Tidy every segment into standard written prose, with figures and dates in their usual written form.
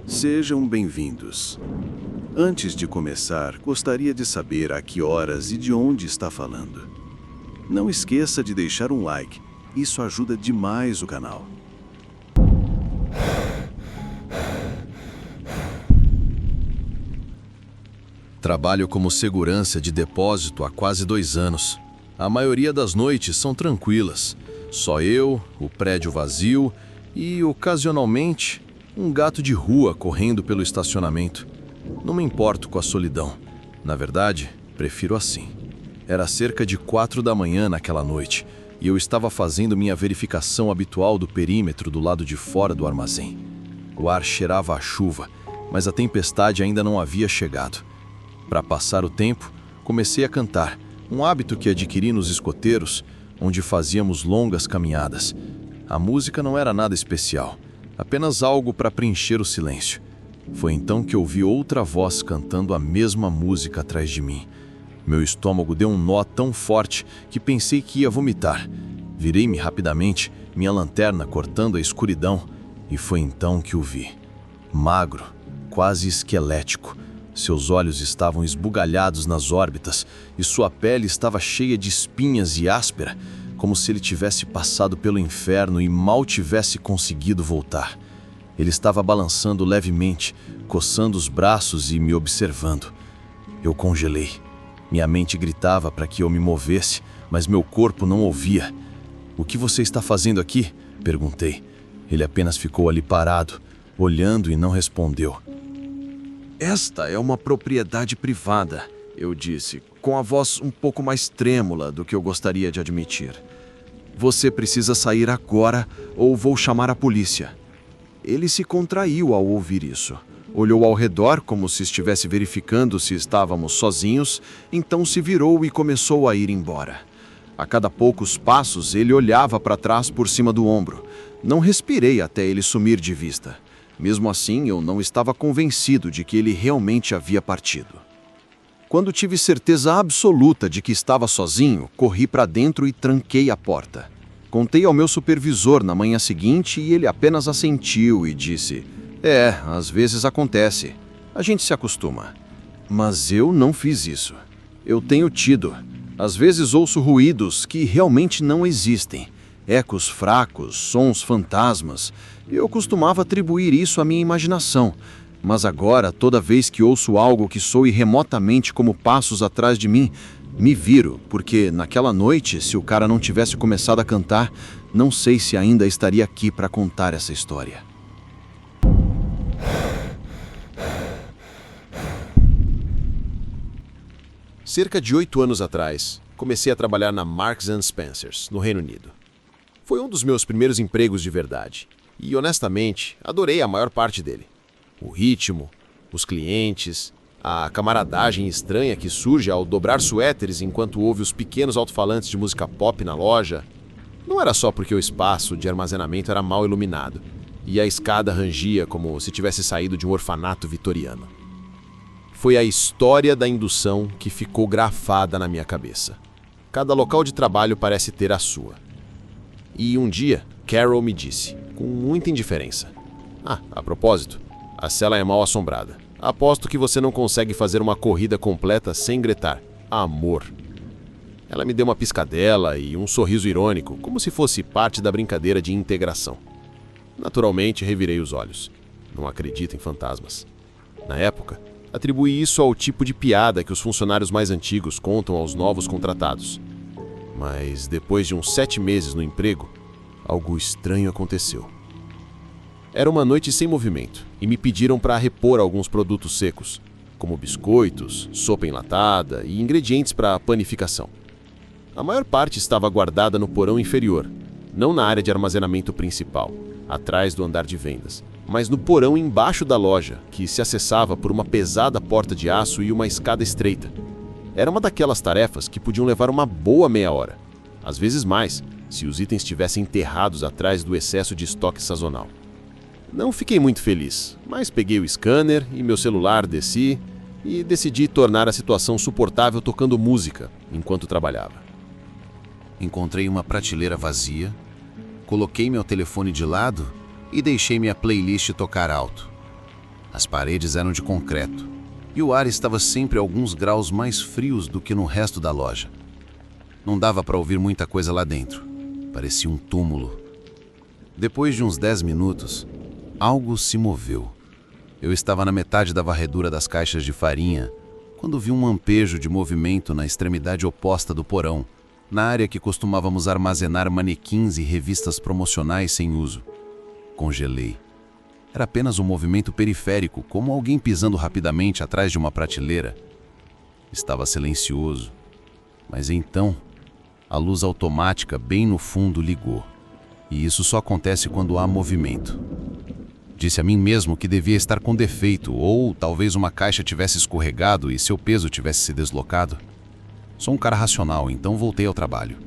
Sejam bem-vindos. Antes de começar, gostaria de saber a que horas e de onde está falando. Não esqueça de deixar um like, isso ajuda demais o canal. Trabalho como segurança de depósito há quase 2 anos. A maioria das noites são tranquilas. Só eu, o prédio vazio e, ocasionalmente, um gato de rua correndo pelo estacionamento. Não me importo com a solidão. Na verdade, prefiro assim. Era cerca de 4 da manhã naquela noite e eu estava fazendo minha verificação habitual do perímetro do lado de fora do armazém. O ar cheirava a chuva, mas a tempestade ainda não havia chegado. Para passar o tempo, comecei a cantar, um hábito que adquiri nos escoteiros, onde fazíamos longas caminhadas. A música não era nada especial, apenas algo para preencher o silêncio. Foi então que ouvi outra voz cantando a mesma música atrás de mim. Meu estômago deu um nó tão forte que pensei que ia vomitar. Virei-me rapidamente, minha lanterna cortando a escuridão, e foi então que o vi. Magro, quase esquelético. Seus olhos estavam esbugalhados nas órbitas e sua pele estava cheia de espinhas e áspera, como se ele tivesse passado pelo inferno e mal tivesse conseguido voltar. Ele estava balançando levemente, coçando os braços e me observando. Eu congelei. Minha mente gritava para que eu me movesse, mas meu corpo não ouvia. "O que você está fazendo aqui?" perguntei. Ele apenas ficou ali parado, olhando e não respondeu. "Esta é uma propriedade privada", eu disse, com a voz um pouco mais trêmula do que eu gostaria de admitir. "Você precisa sair agora ou vou chamar a polícia." Ele se contraiu ao ouvir isso. Olhou ao redor como se estivesse verificando se estávamos sozinhos, então se virou e começou a ir embora. A cada poucos passos ele olhava para trás por cima do ombro. Não respirei até ele sumir de vista. Mesmo assim, eu não estava convencido de que ele realmente havia partido. Quando tive certeza absoluta de que estava sozinho, corri para dentro e tranquei a porta. Contei ao meu supervisor na manhã seguinte e ele apenas assentiu e disse: às vezes acontece. A gente se acostuma." Mas eu não fiz isso. Eu tenho tido. Às vezes ouço ruídos que realmente não existem. Ecos fracos, sons fantasmas. Eu costumava atribuir isso à minha imaginação, mas agora, toda vez que ouço algo que soe remotamente como passos atrás de mim, me viro, porque naquela noite, se o cara não tivesse começado a cantar, não sei se ainda estaria aqui para contar essa história. Cerca de 8 anos atrás, comecei a trabalhar na Marks & Spencer, no Reino Unido. Foi um dos meus primeiros empregos de verdade. E, honestamente, adorei a maior parte dele. O ritmo, os clientes, a camaradagem estranha que surge ao dobrar suéteres enquanto ouve os pequenos alto-falantes de música pop na loja. Não era só porque o espaço de armazenamento era mal iluminado e a escada rangia como se tivesse saído de um orfanato vitoriano. Foi a história da indução que ficou grafada na minha cabeça. Cada local de trabalho parece ter a sua. E um dia, Carol me disse, com muita indiferença: a propósito, a cela é mal assombrada. Aposto que você não consegue fazer uma corrida completa sem gritar amor." Ela me deu uma piscadela e um sorriso irônico, como se fosse parte da brincadeira de integração. Naturalmente, revirei os olhos. Não acredito em fantasmas. Na época, atribuí isso ao tipo de piada que os funcionários mais antigos contam aos novos contratados. Mas depois de uns 7 meses no emprego, algo estranho aconteceu. Era uma noite sem movimento e me pediram para repor alguns produtos secos, como biscoitos, sopa enlatada e ingredientes para panificação. A maior parte estava guardada no porão inferior, não na área de armazenamento principal, atrás do andar de vendas, mas no porão embaixo da loja, que se acessava por uma pesada porta de aço e uma escada estreita. Era uma daquelas tarefas que podiam levar uma boa meia hora, às vezes mais, se os itens estivessem enterrados atrás do excesso de estoque sazonal. Não fiquei muito feliz, mas peguei o scanner e meu celular, desci e decidi tornar a situação suportável tocando música enquanto trabalhava. Encontrei uma prateleira vazia, coloquei meu telefone de lado e deixei minha playlist tocar alto. As paredes eram de concreto e o ar estava sempre alguns graus mais frios do que no resto da loja. Não dava para ouvir muita coisa lá dentro. Parecia um túmulo. Depois de uns 10 minutos, algo se moveu. Eu estava na metade da varredura das caixas de farinha quando vi um lampejo de movimento na extremidade oposta do porão, na área que costumávamos armazenar manequins e revistas promocionais sem uso. Congelei. Era apenas um movimento periférico, como alguém pisando rapidamente atrás de uma prateleira. Estava silencioso. Mas então, a luz automática bem no fundo ligou. E isso só acontece quando há movimento. Disse a mim mesmo que devia estar com defeito, ou talvez uma caixa tivesse escorregado e seu peso tivesse se deslocado. Sou um cara racional, então voltei ao trabalho.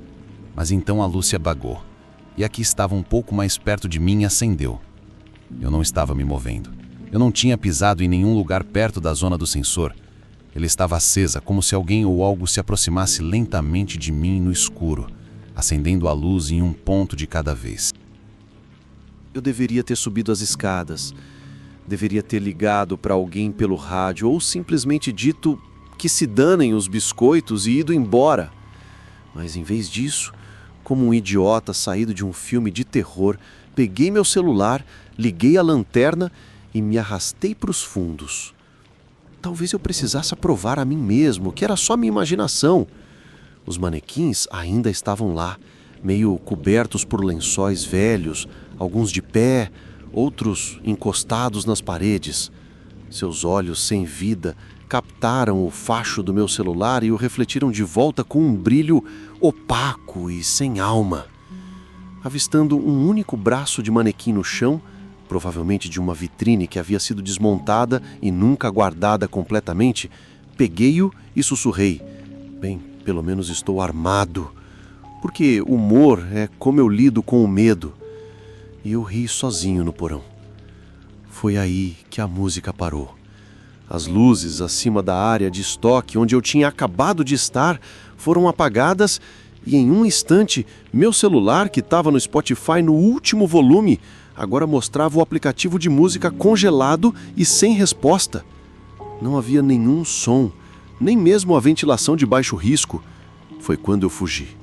Mas então a luz se apagou, e a que estava um pouco mais perto de mim acendeu. Eu não estava me movendo. Eu não tinha pisado em nenhum lugar perto da zona do sensor. Ela estava acesa, como se alguém ou algo se aproximasse lentamente de mim no escuro, acendendo a luz em um ponto de cada vez. Eu deveria ter subido as escadas. Deveria ter ligado para alguém pelo rádio ou simplesmente dito que se danem os biscoitos e ido embora. Mas em vez disso, como um idiota saído de um filme de terror, peguei meu celular, liguei a lanterna e me arrastei para os fundos. Talvez eu precisasse provar a mim mesmo que era só minha imaginação. Os manequins ainda estavam lá, meio cobertos por lençóis velhos, alguns de pé, outros encostados nas paredes. Seus olhos sem vida captaram o facho do meu celular e o refletiram de volta com um brilho opaco e sem alma. Avistando um único braço de manequim no chão, provavelmente de uma vitrine que havia sido desmontada e nunca guardada completamente, peguei-o e sussurrei: "Bem, pelo menos estou armado, porque humor é como eu lido com o medo." E eu ri sozinho no porão. Foi aí que a música parou. As luzes acima da área de estoque onde eu tinha acabado de estar foram apagadas e em um instante meu celular, que estava no Spotify no último volume, agora mostrava o aplicativo de música congelado e sem resposta. Não havia nenhum som, nem mesmo a ventilação de baixo risco. Foi quando eu fugi.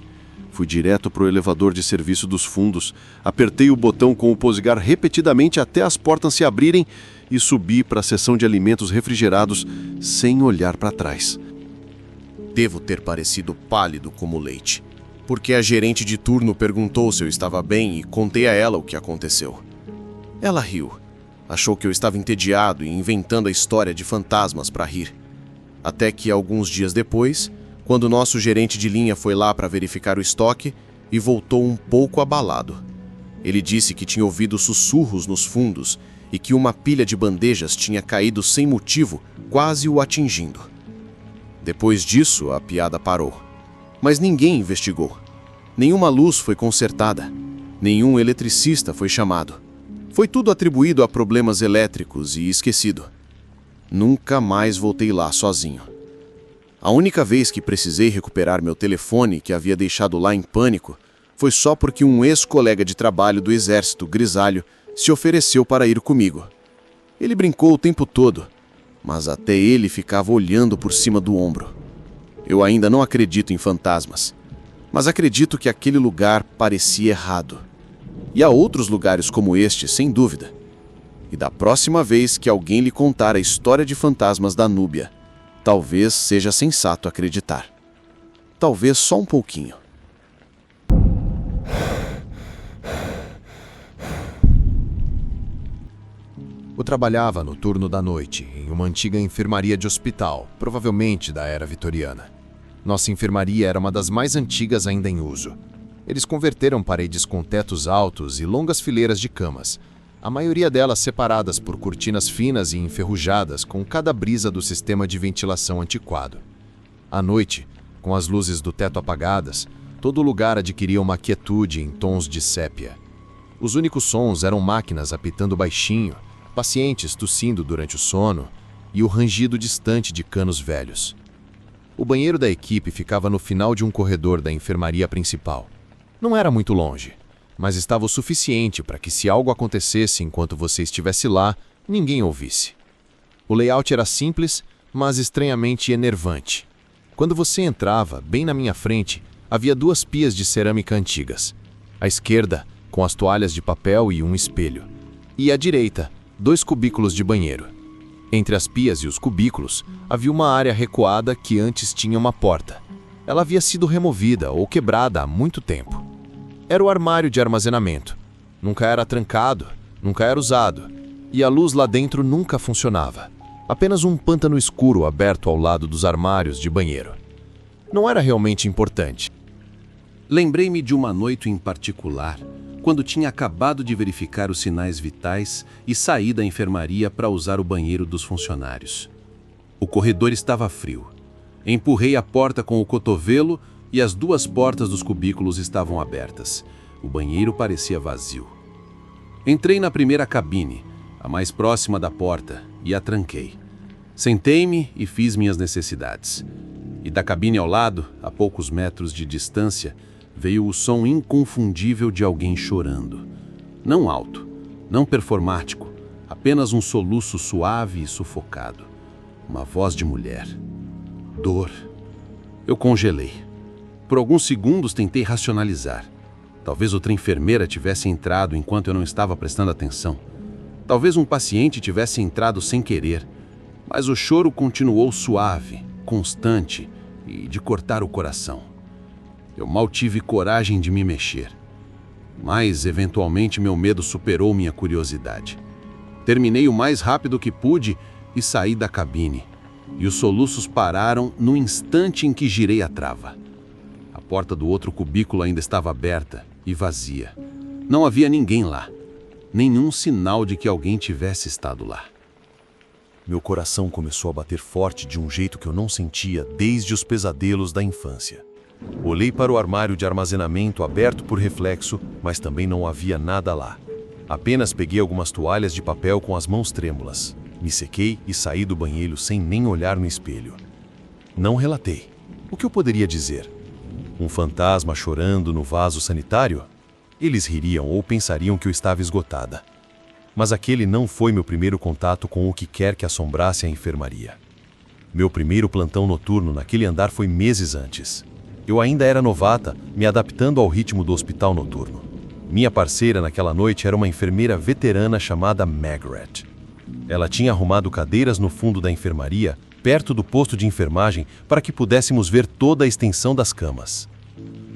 Fui direto para o elevador de serviço dos fundos, apertei o botão com o polegar repetidamente até as portas se abrirem e subi para a seção de alimentos refrigerados sem olhar para trás. Devo ter parecido pálido como leite, porque a gerente de turno perguntou se eu estava bem e contei a ela o que aconteceu. Ela riu. Achou que eu estava entediado e inventando a história de fantasmas para rir. Até que, alguns dias depois, quando nosso gerente de linha foi lá para verificar o estoque e voltou um pouco abalado. Ele disse que tinha ouvido sussurros nos fundos e que uma pilha de bandejas tinha caído sem motivo, quase o atingindo. Depois disso, a piada parou. Mas ninguém investigou. Nenhuma luz foi consertada. Nenhum eletricista foi chamado. Foi tudo atribuído a problemas elétricos e esquecido. Nunca mais voltei lá sozinho. A única vez que precisei recuperar meu telefone, que havia deixado lá em pânico, foi só porque um ex-colega de trabalho do exército grisalho se ofereceu para ir comigo. Ele brincou o tempo todo, mas até ele ficava olhando por cima do ombro. Eu ainda não acredito em fantasmas, mas acredito que aquele lugar parecia errado. E há outros lugares como este, sem dúvida. E da próxima vez que alguém lhe contar a história de fantasmas da Núbia, talvez seja sensato acreditar. Talvez só um pouquinho. Eu trabalhava no turno da noite, em uma antiga enfermaria de hospital, provavelmente da era vitoriana. Nossa enfermaria era uma das mais antigas ainda em uso. Eles converteram paredes com tetos altos e longas fileiras de camas, a maioria delas separadas por cortinas finas e enferrujadas com cada brisa do sistema de ventilação antiquado. À noite, com as luzes do teto apagadas, todo o lugar adquiria uma quietude em tons de sépia. Os únicos sons eram máquinas apitando baixinho, pacientes tossindo durante o sono e o rangido distante de canos velhos. O banheiro da equipe ficava no final de um corredor da enfermaria principal. Não era muito longe, mas estava o suficiente para que, se algo acontecesse enquanto você estivesse lá, ninguém ouvisse. O layout era simples, mas estranhamente enervante. Quando você entrava, bem na minha frente, havia 2 pias de cerâmica antigas. À esquerda, com as toalhas de papel e um espelho. E à direita, 2 cubículos de banheiro. Entre as pias e os cubículos, havia uma área recuada que antes tinha uma porta. Ela havia sido removida ou quebrada há muito tempo. Era o armário de armazenamento. Nunca era trancado, nunca era usado, e a luz lá dentro nunca funcionava. Apenas um pântano escuro aberto ao lado dos armários de banheiro. Não era realmente importante. Lembrei-me de uma noite em particular, quando tinha acabado de verificar os sinais vitais e saí da enfermaria para usar o banheiro dos funcionários. O corredor estava frio. Empurrei a porta com o cotovelo e as 2 portas dos cubículos estavam abertas. O banheiro parecia vazio. Entrei na primeira cabine, a mais próxima da porta, e a tranquei. Sentei-me e fiz minhas necessidades. E da cabine ao lado, a poucos metros de distância, veio o som inconfundível de alguém chorando. Não alto, não performático, apenas um soluço suave e sufocado. Uma voz de mulher. Dor. Eu congelei. Por alguns segundos tentei racionalizar. Talvez outra enfermeira tivesse entrado enquanto eu não estava prestando atenção. Talvez um paciente tivesse entrado sem querer. Mas o choro continuou suave, constante e de cortar o coração. Eu mal tive coragem de me mexer. Mas, eventualmente, meu medo superou minha curiosidade. Terminei o mais rápido que pude e saí da cabine. E os soluços pararam no instante em que girei a trava. A porta do outro cubículo ainda estava aberta e vazia. Não havia ninguém lá. Nenhum sinal de que alguém tivesse estado lá. Meu coração começou a bater forte de um jeito que eu não sentia desde os pesadelos da infância. Olhei para o armário de armazenamento aberto por reflexo, mas também não havia nada lá. Apenas peguei algumas toalhas de papel com as mãos trêmulas. Me sequei e saí do banheiro sem nem olhar no espelho. Não relatei. O que eu poderia dizer? Um fantasma chorando no vaso sanitário? Eles ririam ou pensariam que eu estava esgotada. Mas aquele não foi meu primeiro contato com o que quer que assombrasse a enfermaria. Meu primeiro plantão noturno naquele andar foi meses antes. Eu ainda era novata, me adaptando ao ritmo do hospital noturno. Minha parceira naquela noite era uma enfermeira veterana chamada Margaret. Ela tinha arrumado cadeiras no fundo da enfermaria, perto do posto de enfermagem, para que pudéssemos ver toda a extensão das camas.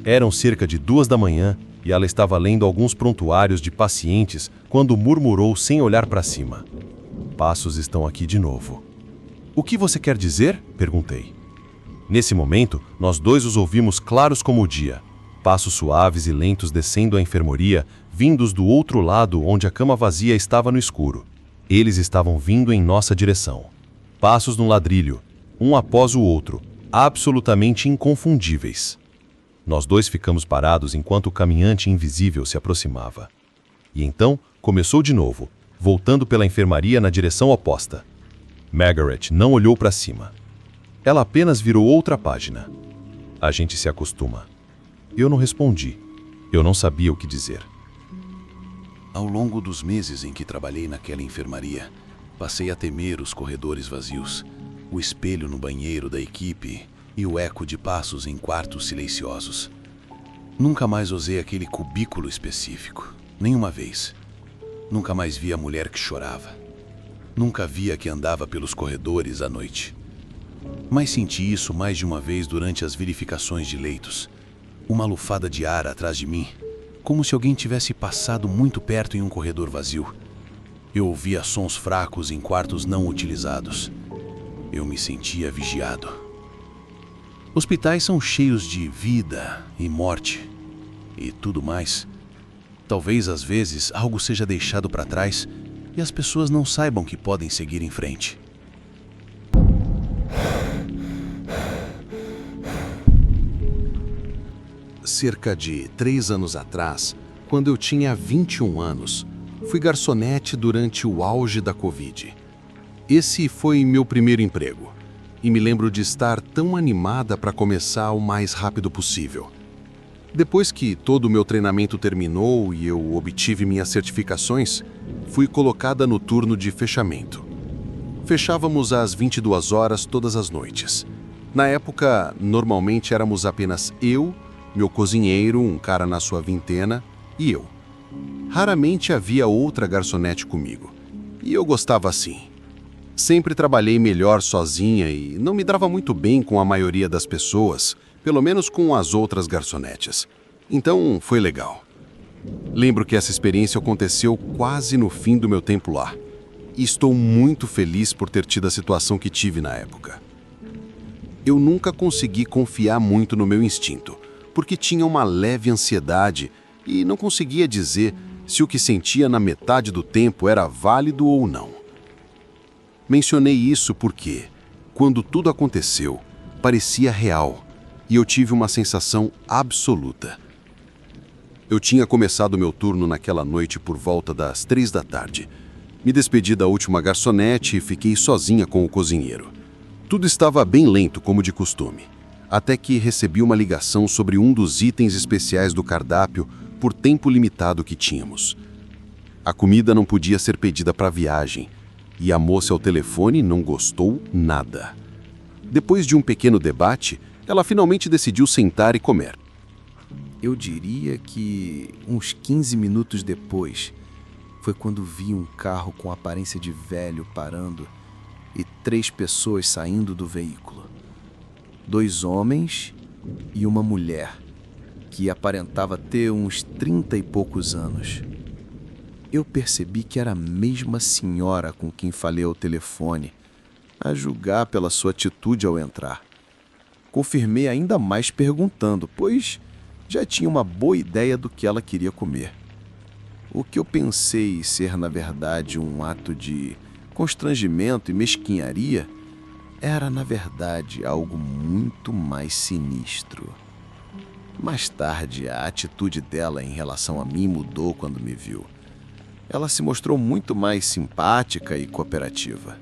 Eram cerca de 2 da manhã e ela estava lendo alguns prontuários de pacientes quando murmurou sem olhar para cima. Passos estão aqui de novo. O que você quer dizer? Perguntei. Nesse momento, nós 2 os ouvimos claros como o dia. Passos suaves e lentos descendo a enfermaria, vindos do outro lado onde a cama vazia estava no escuro. Eles estavam vindo em nossa direção. Passos no ladrilho, um após o outro, absolutamente inconfundíveis. Nós 2 ficamos parados enquanto o caminhante invisível se aproximava. E então, começou de novo, voltando pela enfermaria na direção oposta. Margaret não olhou para cima. Ela apenas virou outra página. A gente se acostuma. Eu não respondi. Eu não sabia o que dizer. Ao longo dos meses em que trabalhei naquela enfermaria, passei a temer os corredores vazios, o espelho no banheiro da equipe e o eco de passos em quartos silenciosos. Nunca mais usei aquele cubículo específico, nenhuma vez. Nunca mais vi a mulher que chorava. Nunca vi a que andava pelos corredores à noite. Mas senti isso mais de uma vez durante as verificações de leitos. Uma lufada de ar atrás de mim, como se alguém tivesse passado muito perto em um corredor vazio. Eu ouvia sons fracos em quartos não utilizados. Eu me sentia vigiado. Hospitais são cheios de vida e morte e tudo mais. Talvez às vezes algo seja deixado para trás e as pessoas não saibam que podem seguir em frente. Cerca de 3 anos atrás, quando eu tinha 21 anos, fui garçonete durante o auge da Covid. Esse foi meu primeiro emprego, e me lembro de estar tão animada para começar o mais rápido possível. Depois que todo o meu treinamento terminou e eu obtive minhas certificações, fui colocada no turno de fechamento. Fechávamos às 22 horas todas as noites. Na época, normalmente éramos apenas eu, meu cozinheiro, um cara na sua vintena, e eu. Raramente havia outra garçonete comigo. E eu gostava assim. Sempre trabalhei melhor sozinha e não me dava muito bem com a maioria das pessoas, pelo menos com as outras garçonetes. Então, foi legal. Lembro que essa experiência aconteceu quase no fim do meu tempo lá. E estou muito feliz por ter tido a situação que tive na época. Eu nunca consegui confiar muito no meu instinto, porque tinha uma leve ansiedade e não conseguia dizer se o que sentia na metade do tempo era válido ou não. Mencionei isso porque, quando tudo aconteceu, parecia real e eu tive uma sensação absoluta. Eu tinha começado meu turno naquela noite por volta das 3 da tarde. Me despedi da última garçonete e fiquei sozinha com o cozinheiro. Tudo estava bem lento, como de costume, até que recebi uma ligação sobre um dos itens especiais do cardápio por tempo limitado que tínhamos. A comida não podia ser pedida para viagem, e a moça ao telefone não gostou nada. Depois de um pequeno debate, ela finalmente decidiu sentar e comer. Eu diria que uns 15 minutos depois foi quando vi um carro com aparência de velho parando e 3 pessoas saindo do veículo. 2 homens e uma mulher, que aparentava ter uns 30 e poucos anos. Eu percebi que era a mesma senhora com quem falei ao telefone, a julgar pela sua atitude ao entrar. Confirmei ainda mais perguntando, pois já tinha uma boa ideia do que ela queria comer. O que eu pensei ser, na verdade, um ato de constrangimento e mesquinharia era, na verdade, algo muito mais sinistro. Mais tarde, a atitude dela em relação a mim mudou quando me viu. Ela se mostrou muito mais simpática e cooperativa.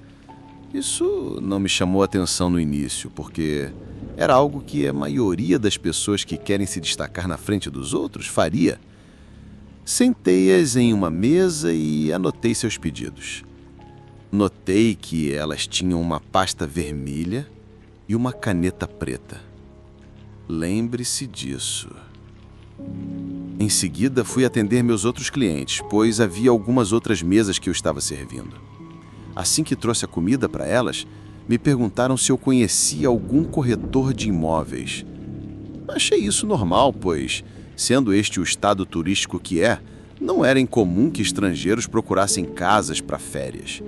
Isso não me chamou a atenção no início, porque era algo que a maioria das pessoas que querem se destacar na frente dos outros faria. Sentei-as em uma mesa e anotei seus pedidos. Notei que elas tinham uma pasta vermelha e uma caneta preta. Lembre-se disso. Em seguida, fui atender meus outros clientes, pois havia algumas outras mesas que eu estava servindo. Assim que trouxe a comida para elas, me perguntaram se eu conhecia algum corretor de imóveis. Achei isso normal, pois, sendo este o estado turístico que é, não era incomum que estrangeiros procurassem casas para férias.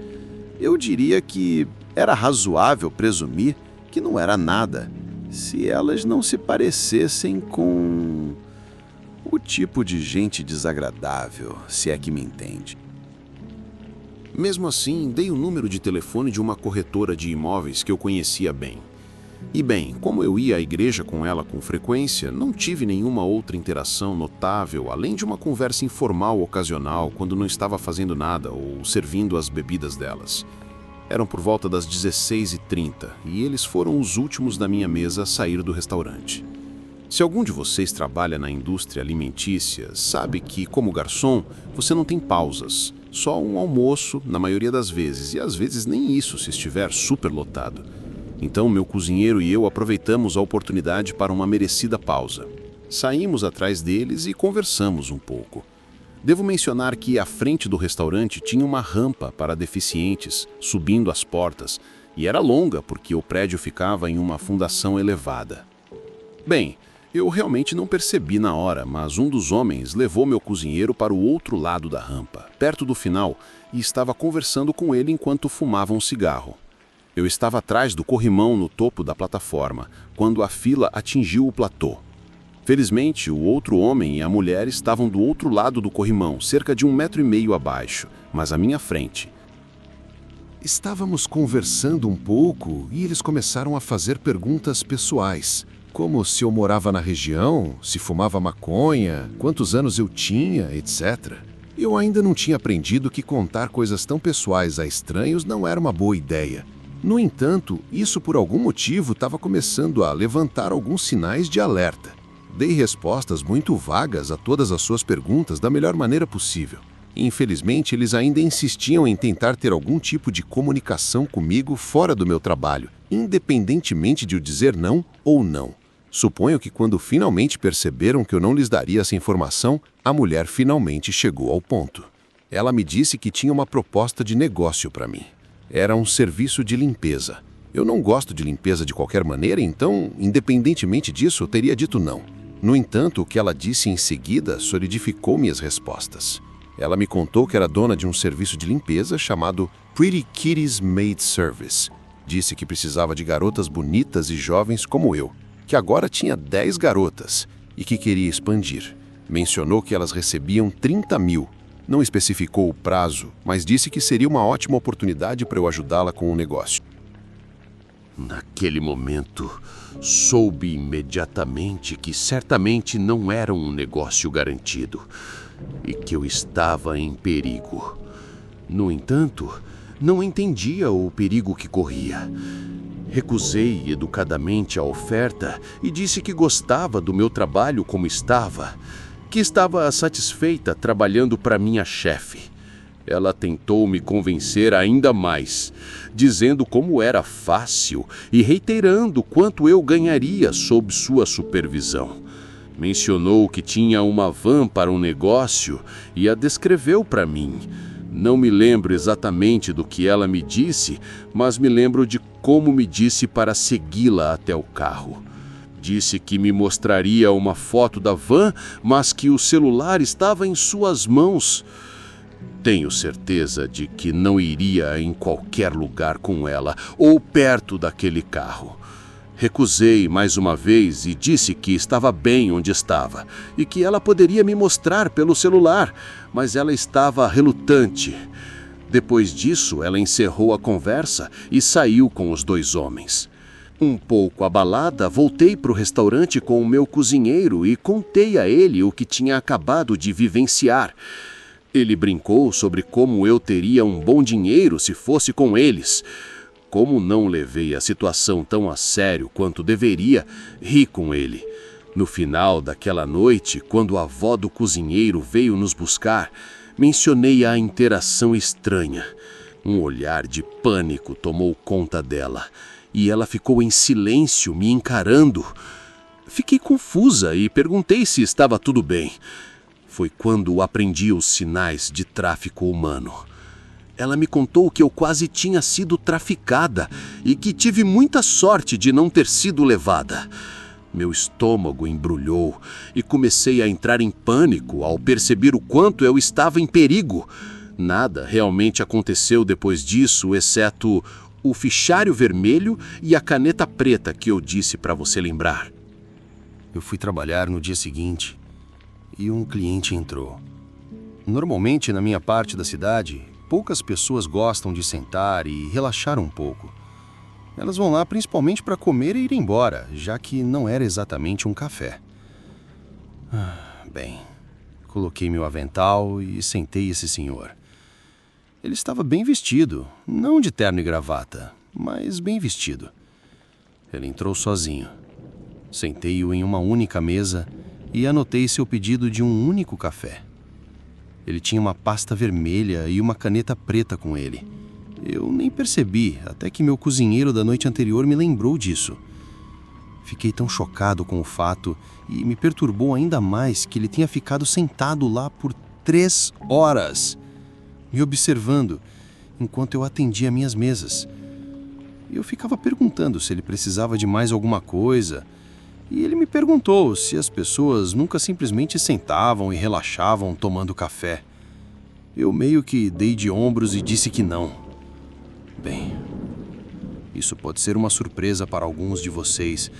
Eu diria que era razoável presumir que não era nada, se elas não se parecessem com o tipo de gente desagradável, se é que me entende. Mesmo assim, dei o número de telefone de uma corretora de imóveis que eu conhecia bem. E bem, como eu ia à igreja com ela com frequência, não tive nenhuma outra interação notável, além de uma conversa informal ocasional quando não estava fazendo nada ou servindo as bebidas delas. Eram por volta das 16h30 e eles foram os últimos da minha mesa a sair do restaurante. Se algum de vocês trabalha na indústria alimentícia, sabe que, como garçom, você não tem pausas. Só um almoço, na maioria das vezes, e às vezes nem isso se estiver superlotado. Então, meu cozinheiro e eu aproveitamos a oportunidade para uma merecida pausa. Saímos atrás deles e conversamos um pouco. Devo mencionar que à frente do restaurante tinha uma rampa para deficientes, subindo as portas, e era longa porque o prédio ficava em uma fundação elevada. Bem, eu realmente não percebi na hora, mas um dos homens levou meu cozinheiro para o outro lado da rampa, perto do final, e estava conversando com ele enquanto fumava um cigarro. Eu estava atrás do corrimão no topo da plataforma, quando a fila atingiu o platô. Felizmente, o outro homem e a mulher estavam do outro lado do corrimão, cerca de 1,5 metro abaixo, mas à minha frente. Estávamos conversando um pouco e eles começaram a fazer perguntas pessoais, como se eu morava na região, se fumava maconha, quantos anos eu tinha, etc. Eu ainda não tinha aprendido que contar coisas tão pessoais a estranhos não era uma boa ideia. No entanto, isso por algum motivo estava começando a levantar alguns sinais de alerta. Dei respostas muito vagas a todas as suas perguntas da melhor maneira possível. Infelizmente, eles ainda insistiam em tentar ter algum tipo de comunicação comigo fora do meu trabalho, independentemente de eu dizer não ou não. Suponho que quando finalmente perceberam que eu não lhes daria essa informação, a mulher finalmente chegou ao ponto. Ela me disse que tinha uma proposta de negócio para mim. Era um serviço de limpeza. Eu não gosto de limpeza de qualquer maneira, então, independentemente disso, eu teria dito não. No entanto, o que ela disse em seguida solidificou minhas respostas. Ela me contou que era dona de um serviço de limpeza chamado Pretty Kitties Maid Service. Disse que precisava de garotas bonitas e jovens como eu, que agora tinha 10 garotas e que queria expandir. Mencionou que elas recebiam 30 mil. Não especificou o prazo, mas disse que seria uma ótima oportunidade para eu ajudá-la com o negócio. Naquele momento, soube imediatamente que certamente não era um negócio garantido e que eu estava em perigo. No entanto, não entendia o perigo que corria. Recusei educadamente a oferta e disse que gostava do meu trabalho como estava, que estava satisfeita trabalhando para minha chefe. Ela tentou me convencer ainda mais, dizendo como era fácil e reiterando quanto eu ganharia sob sua supervisão. Mencionou que tinha uma van para um negócio e a descreveu para mim. Não me lembro exatamente do que ela me disse, mas me lembro de como me disse para segui-la até o carro. Disse que me mostraria uma foto da van, mas que o celular estava em suas mãos. Tenho certeza de que não iria em qualquer lugar com ela ou perto daquele carro. Recusei mais uma vez e disse que estava bem onde estava e que ela poderia me mostrar pelo celular, mas ela estava relutante. Depois disso, ela encerrou a conversa e saiu com os 2 homens. Um pouco abalada, voltei para o restaurante com o meu cozinheiro e contei a ele o que tinha acabado de vivenciar. Ele brincou sobre como eu teria um bom dinheiro se fosse com eles. Como não levei a situação tão a sério quanto deveria, ri com ele. No final daquela noite, quando a avó do cozinheiro veio nos buscar, mencionei a interação estranha. Um olhar de pânico tomou conta dela, e ela ficou em silêncio, me encarando. Fiquei confusa e perguntei se estava tudo bem. Foi quando aprendi os sinais de tráfico humano. Ela me contou que eu quase tinha sido traficada e que tive muita sorte de não ter sido levada. Meu estômago embrulhou e comecei a entrar em pânico ao perceber o quanto eu estava em perigo. Nada realmente aconteceu depois disso, exceto o fichário vermelho e a caneta preta que eu disse para você lembrar. Eu fui trabalhar no dia seguinte e um cliente entrou. Normalmente, na minha parte da cidade, poucas pessoas gostam de sentar e relaxar um pouco. Elas vão lá principalmente para comer e ir embora, já que não era exatamente um café. Bem, coloquei meu avental e sentei esse senhor. Ele estava bem vestido, não de terno e gravata, mas bem vestido. Ele entrou sozinho. Sentei-o em uma única mesa e anotei seu pedido de um único café. Ele tinha uma pasta vermelha e uma caneta preta com ele. Eu nem percebi, até que meu cozinheiro da noite anterior me lembrou disso. Fiquei tão chocado com o fato e me perturbou ainda mais que ele tenha ficado sentado lá por 3 horas, me observando enquanto eu atendia minhas mesas. Eu ficava perguntando se ele precisava de mais alguma coisa, e ele me perguntou se as pessoas nunca simplesmente sentavam e relaxavam tomando café. Eu meio que dei de ombros e disse que não. Bem, isso pode ser uma surpresa para alguns de vocês,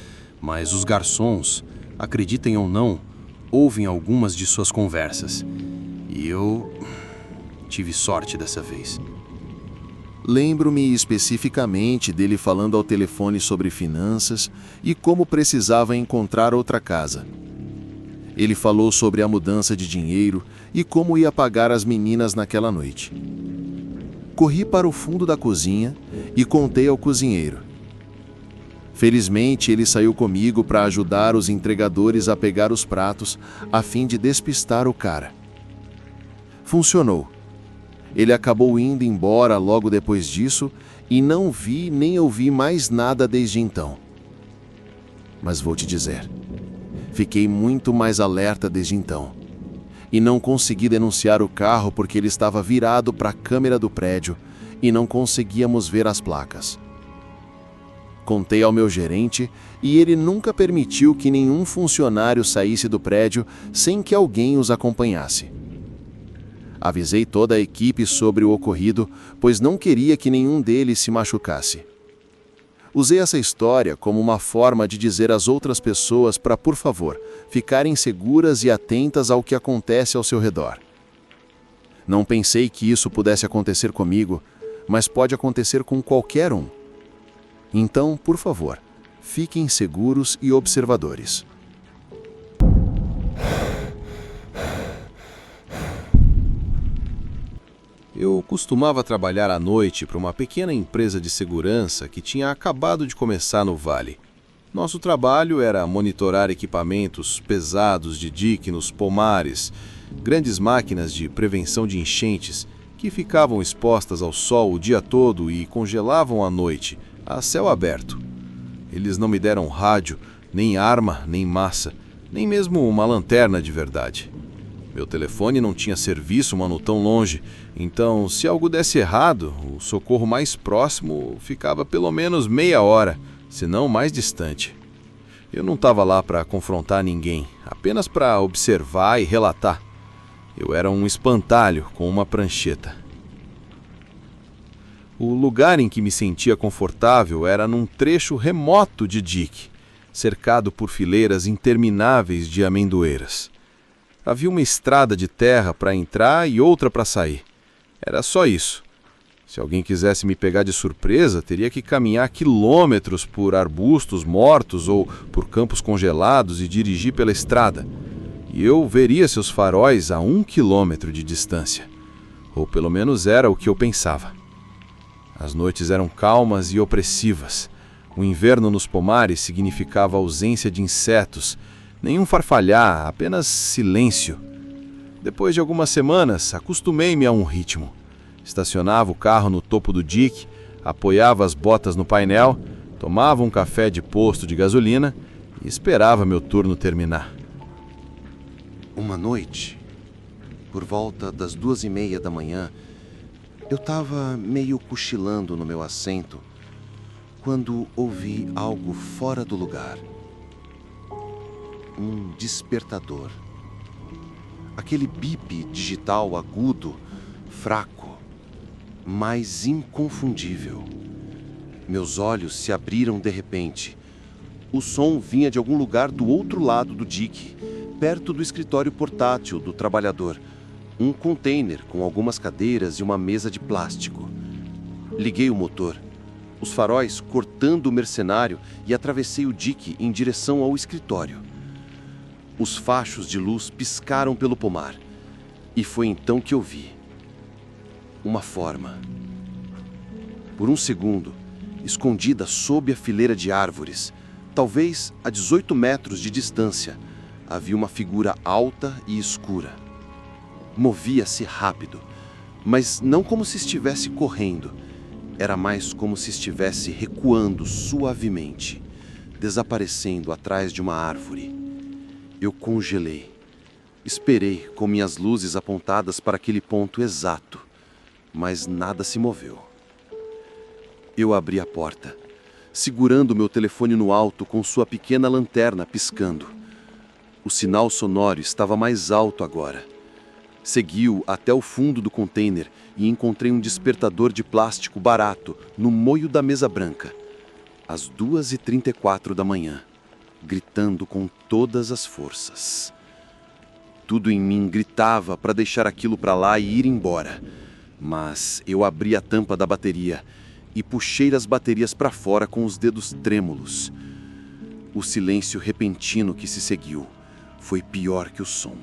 mas os garçons, acreditem ou não, ouvem algumas de suas conversas. E eu tive sorte dessa vez. Lembro-me especificamente dele falando ao telefone sobre finanças e como precisava encontrar outra casa. Ele falou sobre a mudança de dinheiro e como ia pagar as meninas naquela noite. Corri para o fundo da cozinha e contei ao cozinheiro. Felizmente, ele saiu comigo para ajudar os entregadores a pegar os pratos, a fim de despistar o cara. Funcionou. Ele acabou indo embora logo depois disso e não vi nem ouvi mais nada desde então. Mas vou te dizer, fiquei muito mais alerta desde então. E não consegui denunciar o carro porque ele estava virado para a câmera do prédio e não conseguíamos ver as placas. Contei ao meu gerente e ele nunca permitiu que nenhum funcionário saísse do prédio sem que alguém os acompanhasse. Avisei toda a equipe sobre o ocorrido, pois não queria que nenhum deles se machucasse. Usei essa história como uma forma de dizer às outras pessoas para, por favor, ficarem seguras e atentas ao que acontece ao seu redor. Não pensei que isso pudesse acontecer comigo, mas pode acontecer com qualquer um. Então, por favor, fiquem seguros e observadores. Eu costumava trabalhar à noite para uma pequena empresa de segurança que tinha acabado de começar no Vale. Nosso trabalho era monitorar equipamentos pesados de dique nos pomares, grandes máquinas de prevenção de enchentes que ficavam expostas ao sol o dia todo e congelavam à noite, a céu aberto. Eles não me deram rádio, nem arma, nem massa, nem mesmo uma lanterna de verdade. Meu telefone não tinha serviço um ano tão longe, então, se algo desse errado, o socorro mais próximo ficava pelo menos meia hora, se não mais distante. Eu não estava lá para confrontar ninguém, apenas para observar e relatar. Eu era um espantalho com uma prancheta. O lugar em que me sentia confortável era num trecho remoto de dique, cercado por fileiras intermináveis de amendoeiras. Havia uma estrada de terra para entrar e outra para sair. Era só isso. Se alguém quisesse me pegar de surpresa, teria que caminhar quilômetros por arbustos mortos ou por campos congelados e dirigir pela estrada. E eu veria seus faróis a 1 quilômetro de distância. Ou pelo menos era o que eu pensava. As noites eram calmas e opressivas. O inverno nos pomares significava ausência de insetos, nenhum farfalhar, apenas silêncio. Depois de algumas semanas, acostumei-me a um ritmo. Estacionava o carro no topo do dique, apoiava as botas no painel, tomava um café de posto de gasolina e esperava meu turno terminar. Uma noite, por volta das 2:30 da manhã, eu estava meio cochilando no meu assento quando ouvi algo fora do lugar. Um despertador. Aquele bip digital agudo, fraco, mas inconfundível. Meus olhos se abriram de repente. O som vinha de algum lugar do outro lado do dique, perto do escritório portátil do trabalhador, um container com algumas cadeiras e uma mesa de plástico. Liguei o motor, os faróis cortando o mercenário e atravessei o dique em direção ao escritório. Os fachos de luz piscaram pelo pomar, e foi então que eu vi uma forma. Por um segundo, escondida sob a fileira de árvores, talvez a 18 metros de distância, havia uma figura alta e escura. Movia-se rápido, mas não como se estivesse correndo. Era mais como se estivesse recuando suavemente, desaparecendo atrás de uma árvore. Eu congelei. Esperei com minhas luzes apontadas para aquele ponto exato, mas nada se moveu. Eu abri a porta, segurando meu telefone no alto com sua pequena lanterna piscando. O sinal sonoro estava mais alto agora. Segui-o até o fundo do container e encontrei um despertador de plástico barato no moio da mesa branca, às 2:34 da manhã, gritando com todas as forças. Tudo em mim gritava para deixar aquilo para lá e ir embora, mas eu abri a tampa da bateria e puxei as baterias para fora com os dedos trêmulos. O silêncio repentino que se seguiu foi pior que o som.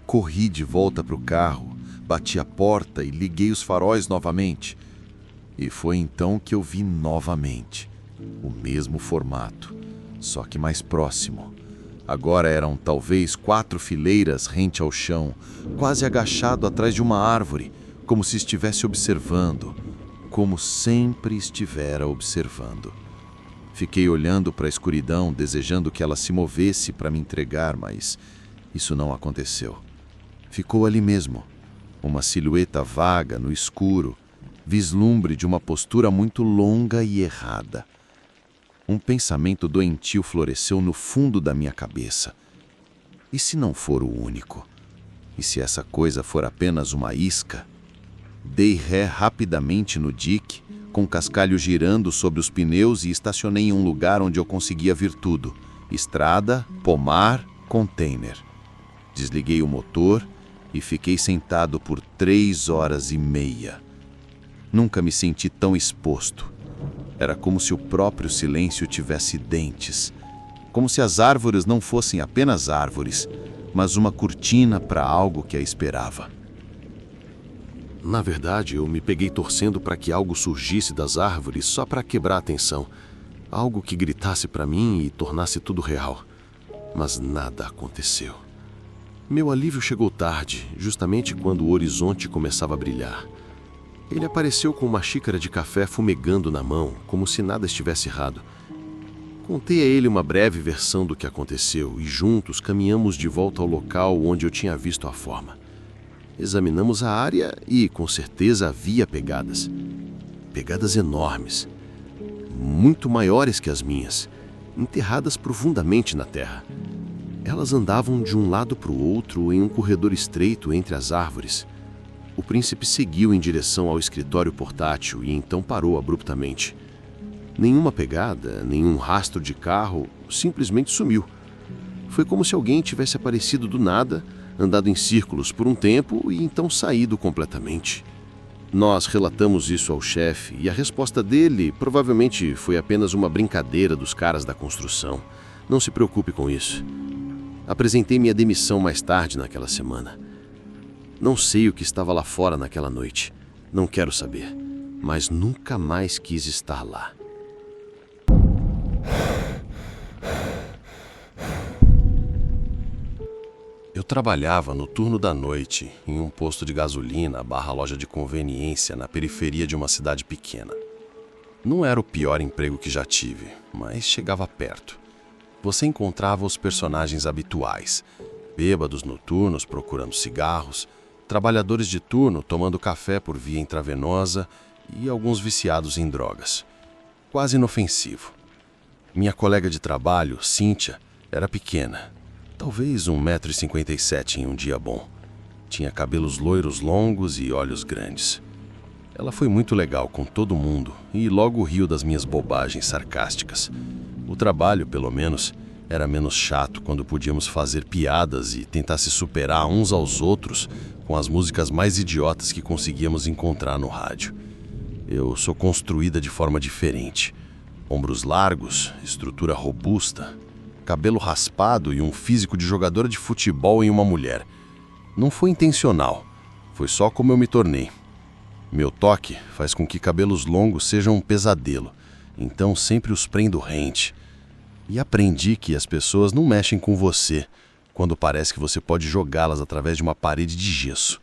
Corri de volta para o carro, bati a porta e liguei os faróis novamente. E foi então que eu vi novamente o mesmo formato, só que mais próximo. Agora eram talvez 4 fileiras rente ao chão, quase agachado atrás de uma árvore, como se estivesse observando, como sempre estivera observando. Fiquei olhando para a escuridão, desejando que ela se movesse para me entregar, mas isso não aconteceu. Ficou ali mesmo, uma silhueta vaga no escuro, vislumbre de uma postura muito longa e errada. Um pensamento doentio floresceu no fundo da minha cabeça. E se não for o único? E se essa coisa for apenas uma isca? Dei ré rapidamente no dique, com o cascalho girando sobre os pneus, e estacionei em um lugar onde eu conseguia ver tudo: estrada, pomar, container. Desliguei o motor e fiquei sentado por 3 horas e meia. Nunca me senti tão exposto. Era como se o próprio silêncio tivesse dentes. Como se as árvores não fossem apenas árvores, mas uma cortina para algo que a esperava. Na verdade, eu me peguei torcendo para que algo surgisse das árvores só para quebrar a atenção. Algo que gritasse para mim e tornasse tudo real. Mas nada aconteceu. Meu alívio chegou tarde, justamente quando o horizonte começava a brilhar. Ele apareceu com uma xícara de café fumegando na mão, como se nada estivesse errado. Contei a ele uma breve versão do que aconteceu e juntos caminhamos de volta ao local onde eu tinha visto a forma. Examinamos a área e, com certeza, havia pegadas. Pegadas enormes, muito maiores que as minhas, enterradas profundamente na terra. Elas andavam de um lado para o outro em um corredor estreito entre as árvores. O príncipe seguiu em direção ao escritório portátil e então parou abruptamente. Nenhuma pegada, nenhum rastro de carro, simplesmente sumiu. Foi como se alguém tivesse aparecido do nada, andado em círculos por um tempo e então saído completamente. Nós relatamos isso ao chefe e a resposta dele provavelmente foi apenas uma brincadeira dos caras da construção. Não se preocupe com isso. Apresentei minha demissão mais tarde naquela semana. Não sei o que estava lá fora naquela noite. Não quero saber. Mas nunca mais quis estar lá. Eu trabalhava no turno da noite em um posto de gasolina / loja de conveniência na periferia de uma cidade pequena. Não era o pior emprego que já tive, mas chegava perto. Você encontrava os personagens habituais: bêbados noturnos procurando cigarros, trabalhadores de turno tomando café por via intravenosa e alguns viciados em drogas. Quase inofensivo. Minha colega de trabalho, Cíntia, era pequena, talvez 1,57 m em um dia bom. Tinha cabelos loiros longos e olhos grandes. Ela foi muito legal com todo mundo e logo riu das minhas bobagens sarcásticas. O trabalho, pelo menos, era menos chato quando podíamos fazer piadas e tentar se superar uns aos outros com as músicas mais idiotas que conseguíamos encontrar no rádio. Eu sou construída de forma diferente. Ombros largos, estrutura robusta, cabelo raspado e um físico de jogadora de futebol em uma mulher. Não foi intencional, foi só como eu me tornei. Meu toque faz com que cabelos longos sejam um pesadelo, então sempre os prendo rente. E aprendi que as pessoas não mexem com você quando parece que você pode jogá-las através de uma parede de gesso.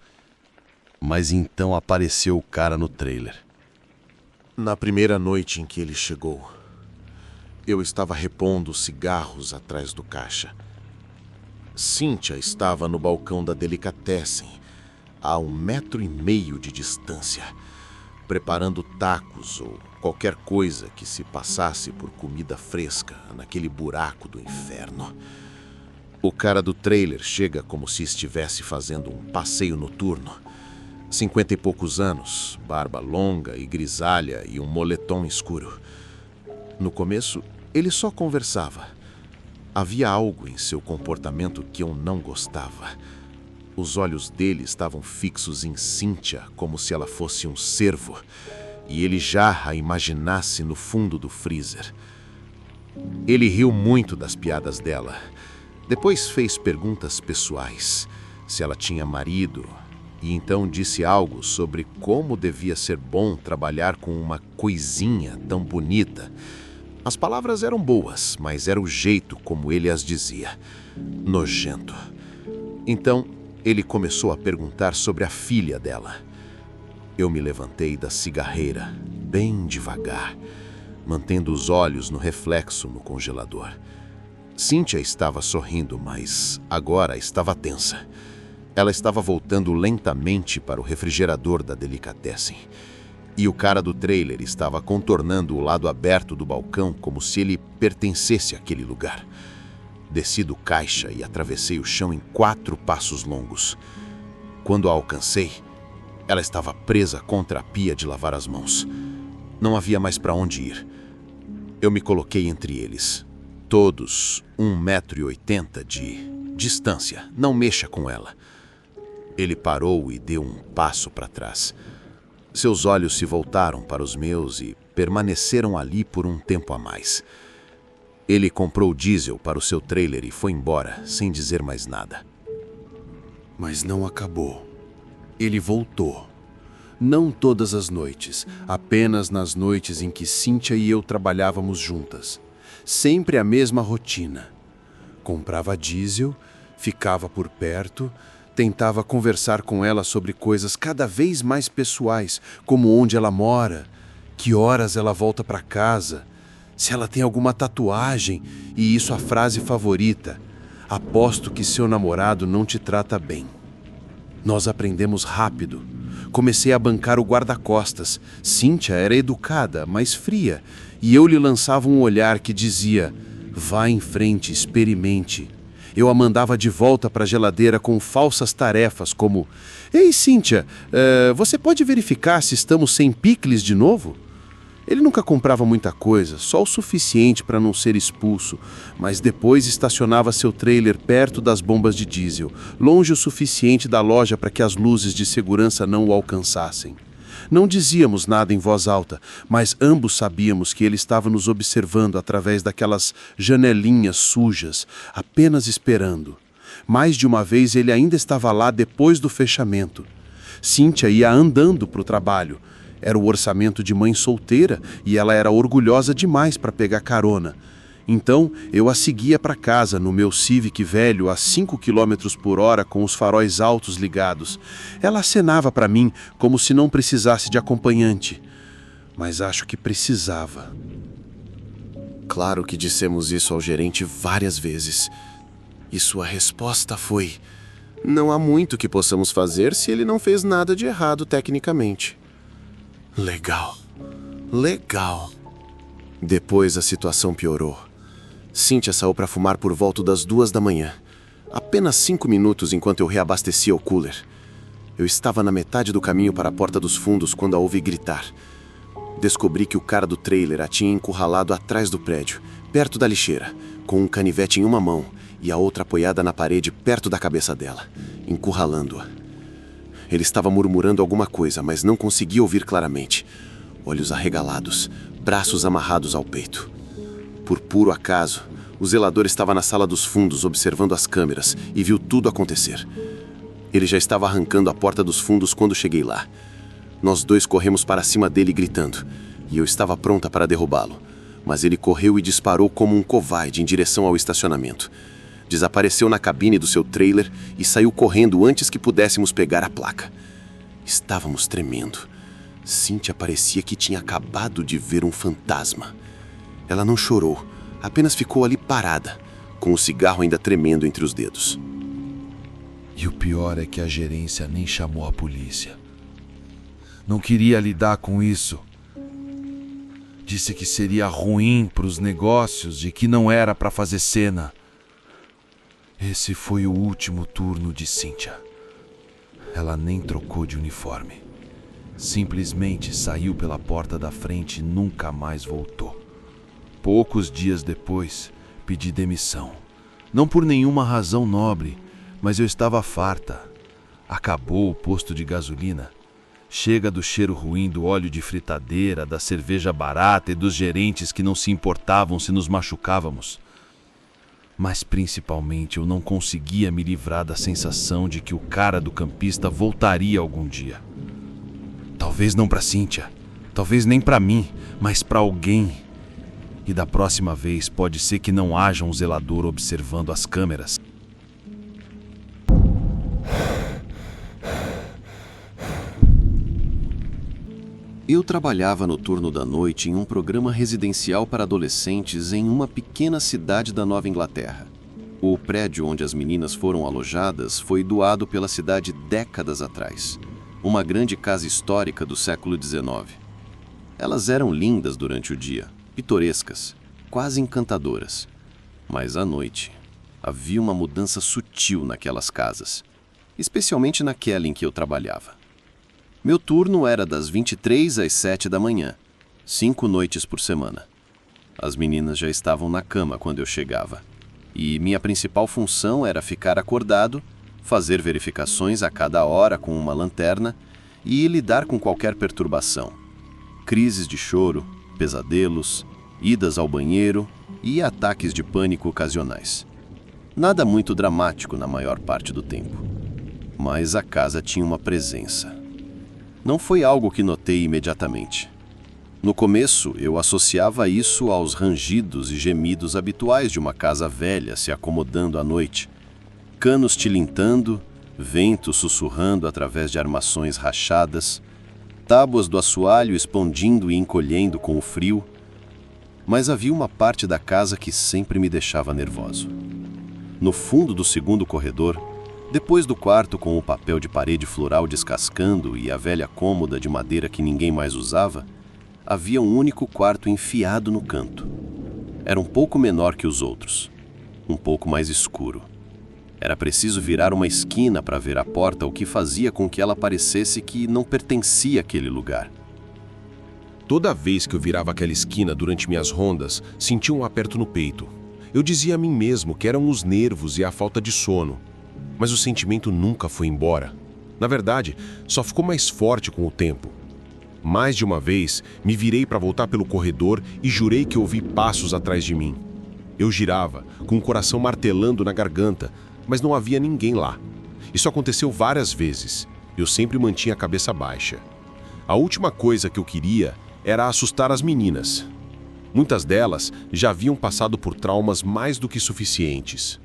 Mas então apareceu o cara no trailer. Na primeira noite em que ele chegou, eu estava repondo cigarros atrás do caixa. Cíntia estava no balcão da Delicatessen, a 1,5 m de distância, preparando tacos ou qualquer coisa que se passasse por comida fresca naquele buraco do inferno. O cara do trailer chega como se estivesse fazendo um passeio noturno. 50 e poucos anos, barba longa e grisalha e um moletom escuro. No começo, ele só conversava. Havia algo em seu comportamento que eu não gostava. Os olhos dele estavam fixos em Cíntia, como se ela fosse um cervo, e ele já a imaginasse no fundo do freezer. Ele riu muito das piadas dela. Depois fez perguntas pessoais, se ela tinha marido, e então disse algo sobre como devia ser bom trabalhar com uma coisinha tão bonita. As palavras eram boas, mas era o jeito como ele as dizia. Nojento. Então, ele começou a perguntar sobre a filha dela. Eu me levantei da cigarreira, bem devagar, mantendo os olhos no reflexo no congelador. Cíntia estava sorrindo, mas agora estava tensa. Ela estava voltando lentamente para o refrigerador da Delicatessen. E o cara do trailer estava contornando o lado aberto do balcão como se ele pertencesse àquele lugar. Desci do caixa e atravessei o chão em 4 passos longos. Quando a alcancei, ela estava presa contra a pia de lavar as mãos. Não havia mais para onde ir. Eu me coloquei entre eles. Todos 1,80 m de distância. Não mexa com ela. Ele parou e deu um passo para trás. Seus olhos se voltaram para os meus e permaneceram ali por um tempo a mais. Ele comprou diesel para o seu trailer e foi embora, sem dizer mais nada. Mas não acabou. Ele voltou. Não todas as noites, apenas nas noites em que Cíntia e eu trabalhávamos juntas. Sempre a mesma rotina. Comprava diesel, ficava por perto, tentava conversar com ela sobre coisas cada vez mais pessoais, como onde ela mora, que horas ela volta para casa, se ela tem alguma tatuagem e isso a frase favorita: aposto que seu namorado não te trata bem. Nós aprendemos rápido. Comecei a bancar o guarda-costas. Cíntia era educada, mas fria, e eu lhe lançava um olhar que dizia: vá em frente, experimente. Eu a mandava de volta para a geladeira com falsas tarefas como: ei, Cíntia, você pode verificar se estamos sem picles de novo? Ele nunca comprava muita coisa, só o suficiente para não ser expulso, mas depois estacionava seu trailer perto das bombas de diesel, longe o suficiente da loja para que as luzes de segurança não o alcançassem. Não dizíamos nada em voz alta, mas ambos sabíamos que ele estava nos observando através daquelas janelinhas sujas, apenas esperando. Mais de uma vez ele ainda estava lá depois do fechamento. Cíntia ia andando para o trabalho. Era o orçamento de mãe solteira e ela era orgulhosa demais para pegar carona. Então, eu a seguia para casa no meu Civic velho a 5 km por hora com os faróis altos ligados. Ela acenava para mim como se não precisasse de acompanhante. Mas acho que precisava. Claro que dissemos isso ao gerente várias vezes. E sua resposta foi: não há muito que possamos fazer se ele não fez nada de errado tecnicamente. Legal. Legal. Depois a situação piorou. Cíntia saiu para fumar por volta das 2 da manhã. Apenas 5 minutos enquanto eu reabastecia o cooler. Eu estava na metade do caminho para a porta dos fundos quando a ouvi gritar. Descobri que o cara do trailer a tinha encurralado atrás do prédio, perto da lixeira, com um canivete em uma mão e a outra apoiada na parede perto da cabeça dela, encurralando-a. Ele estava murmurando alguma coisa, mas não conseguia ouvir claramente. Olhos arregalados, braços amarrados ao peito. Por puro acaso, o zelador estava na sala dos fundos observando as câmeras e viu tudo acontecer. Ele já estava arrancando a porta dos fundos quando cheguei lá. Nós dois corremos para cima dele gritando, e eu estava pronta para derrubá-lo. Mas ele correu e disparou como um covarde em direção ao estacionamento. Desapareceu na cabine do seu trailer e saiu correndo antes que pudéssemos pegar a placa. Estávamos tremendo. Cíntia parecia que tinha acabado de ver um fantasma. Ela não chorou, apenas ficou ali parada, com o cigarro ainda tremendo entre os dedos. E o pior é que a gerência nem chamou a polícia. Não queria lidar com isso. Disse que seria ruim para os negócios e que não era para fazer cena. Esse foi o último turno de Cíntia. Ela nem trocou de uniforme. Simplesmente saiu pela porta da frente e nunca mais voltou. Poucos dias depois, pedi demissão. Não por nenhuma razão nobre, mas eu estava farta. Acabou o posto de gasolina. Chega do cheiro ruim do óleo de fritadeira, da cerveja barata e dos gerentes que não se importavam se nos machucávamos. Mas principalmente eu não conseguia me livrar da sensação de que o cara do campista voltaria algum dia. Talvez não para Cíntia, talvez nem para mim, mas para alguém. E da próxima vez pode ser que não haja um zelador observando as câmeras. Eu trabalhava no turno da noite em um programa residencial para adolescentes em uma pequena cidade da Nova Inglaterra. O prédio onde as meninas foram alojadas foi doado pela cidade décadas atrás. Uma grande casa histórica do século XIX. Elas eram lindas durante o dia, pitorescas, quase encantadoras. Mas à noite, havia uma mudança sutil naquelas casas, especialmente naquela em que eu trabalhava. Meu turno era das 23 às 7 da manhã, 5 noites por semana. As meninas já estavam na cama quando eu chegava, e minha principal função era ficar acordado, fazer verificações a cada hora com uma lanterna e lidar com qualquer perturbação. Crises de choro, pesadelos, idas ao banheiro e ataques de pânico ocasionais. Nada muito dramático na maior parte do tempo. Mas a casa tinha uma presença. Não foi algo que notei imediatamente. No começo, eu associava isso aos rangidos e gemidos habituais de uma casa velha se acomodando à noite. Canos tilintando, vento sussurrando através de armações rachadas, tábuas do assoalho expandindo e encolhendo com o frio. Mas havia uma parte da casa que sempre me deixava nervoso. No fundo do segundo corredor, depois do quarto com o papel de parede floral descascando e a velha cômoda de madeira que ninguém mais usava, havia um único quarto enfiado no canto. Era um pouco menor que os outros, um pouco mais escuro. Era preciso virar uma esquina para ver a porta, o que fazia com que ela parecesse que não pertencia àquele lugar. Toda vez que eu virava aquela esquina durante minhas rondas, sentia um aperto no peito. Eu dizia a mim mesmo que eram os nervos e a falta de sono. Mas o sentimento nunca foi embora. Na verdade, só ficou mais forte com o tempo. Mais de uma vez, me virei para voltar pelo corredor e jurei que ouvi passos atrás de mim. Eu girava, com o coração martelando na garganta, mas não havia ninguém lá. Isso aconteceu várias vezes. Eu sempre mantinha a cabeça baixa. A última coisa que eu queria era assustar as meninas. Muitas delas já haviam passado por traumas mais do que suficientes.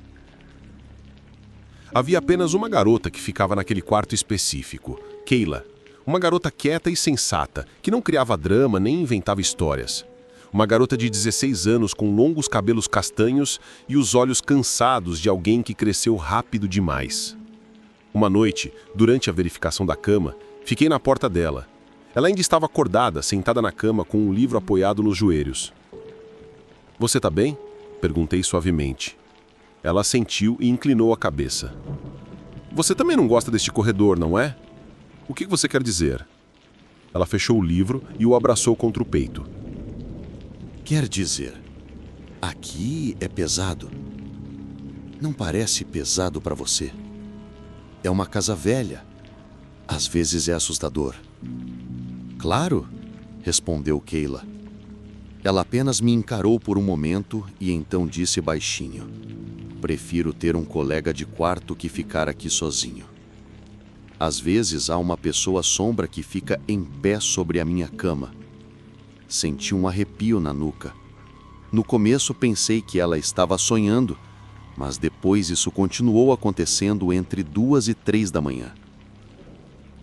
Havia apenas uma garota que ficava naquele quarto específico, Kayla. Uma garota quieta e sensata, que não criava drama nem inventava histórias. Uma garota de 16 anos com longos cabelos castanhos e os olhos cansados de alguém que cresceu rápido demais. Uma noite, durante a verificação da cama, fiquei na porta dela. Ela ainda estava acordada, sentada na cama com um livro apoiado nos joelhos. "Você tá bem?" Perguntei suavemente. Ela assentiu e inclinou a cabeça. "Você também não gosta deste corredor, não é? O que você quer dizer?" Ela fechou o livro e o abraçou contra o peito. Quer dizer, aqui é pesado. Não parece pesado para você? É uma casa velha. Às vezes é assustador. Claro, respondeu Kayla. Ela apenas me encarou por um momento e então disse baixinho: "Prefiro ter um colega de quarto que ficar aqui sozinho. Às vezes há uma pessoa sombra que fica em pé sobre a minha cama." Senti um arrepio na nuca. No começo pensei que ela estava sonhando, mas depois isso continuou acontecendo entre 2 e 3 da manhã.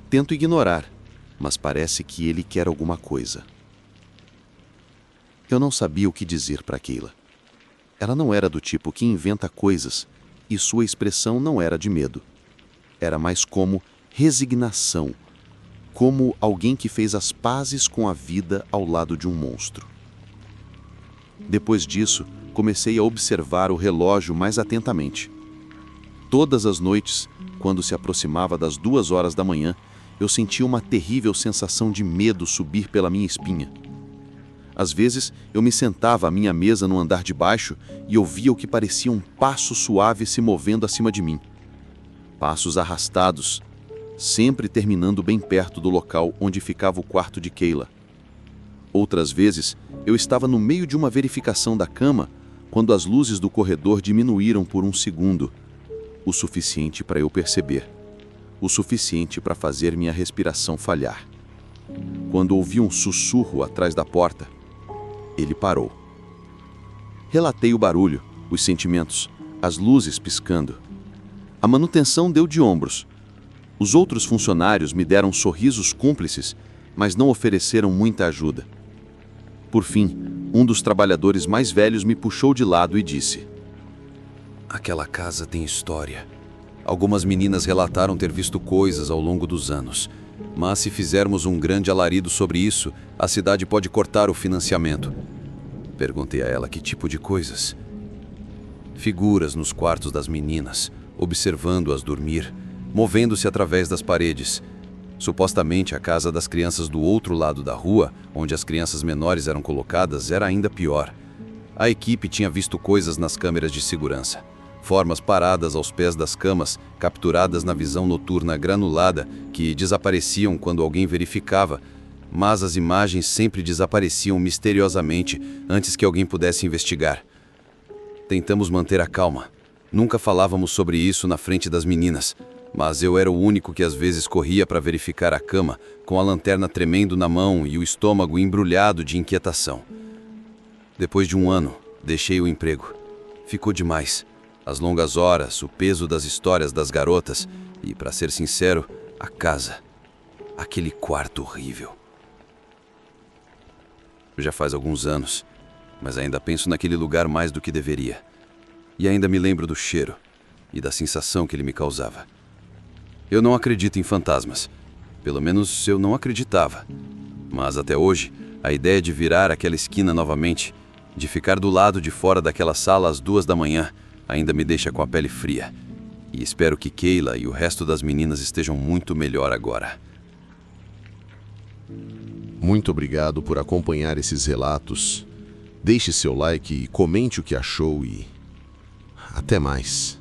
Tento ignorar, mas parece que ele quer alguma coisa. Eu não sabia o que dizer para Kayla. Ela não era do tipo que inventa coisas, e sua expressão não era de medo. Era mais como resignação, como alguém que fez as pazes com a vida ao lado de um monstro. Depois disso, comecei a observar o relógio mais atentamente. Todas as noites, quando se aproximava das 2 horas da manhã, eu sentia uma terrível sensação de medo subir pela minha espinha. Às vezes, eu me sentava à minha mesa no andar de baixo e ouvia o que parecia um passo suave se movendo acima de mim. Passos arrastados, sempre terminando bem perto do local onde ficava o quarto de Kayla. Outras vezes, eu estava no meio de uma verificação da cama quando as luzes do corredor diminuíram por um segundo, o suficiente para eu perceber, o suficiente para fazer minha respiração falhar. Quando ouvi um sussurro atrás da porta, ele parou. Relatei o barulho, os sentimentos, as luzes piscando. A manutenção deu de ombros. Os outros funcionários me deram sorrisos cúmplices, mas não ofereceram muita ajuda. Por fim, um dos trabalhadores mais velhos me puxou de lado e disse: Aquela casa tem história. Algumas meninas relataram ter visto coisas ao longo dos anos. Mas se fizermos um grande alarido sobre isso, a cidade pode cortar o financiamento. Perguntei a ela que tipo de coisas. Figuras nos quartos das meninas, observando-as dormir, movendo-se através das paredes. Supostamente a casa das crianças do outro lado da rua, onde as crianças menores eram colocadas, era ainda pior. A equipe tinha visto coisas nas câmeras de segurança. Formas paradas aos pés das camas, capturadas na visão noturna granulada, que desapareciam quando alguém verificava, mas as imagens sempre desapareciam misteriosamente antes que alguém pudesse investigar. Tentamos manter a calma. Nunca falávamos sobre isso na frente das meninas, mas eu era o único que às vezes corria para verificar a cama, com a lanterna tremendo na mão e o estômago embrulhado de inquietação. Depois de um ano, deixei o emprego. Ficou demais. As longas horas, o peso das histórias das garotas e, para ser sincero, a casa. Aquele quarto horrível. Já faz alguns anos, mas ainda penso naquele lugar mais do que deveria. E ainda me lembro do cheiro e da sensação que ele me causava. Eu não acredito em fantasmas. Pelo menos eu não acreditava. Mas até hoje, a ideia de virar aquela esquina novamente, de ficar do lado de fora daquela sala às 2 da manhã, ainda me deixa com a pele fria. E espero que Kayla e o resto das meninas estejam muito melhor agora. Muito obrigado por acompanhar esses relatos. Deixe seu like e comente o que achou e até mais.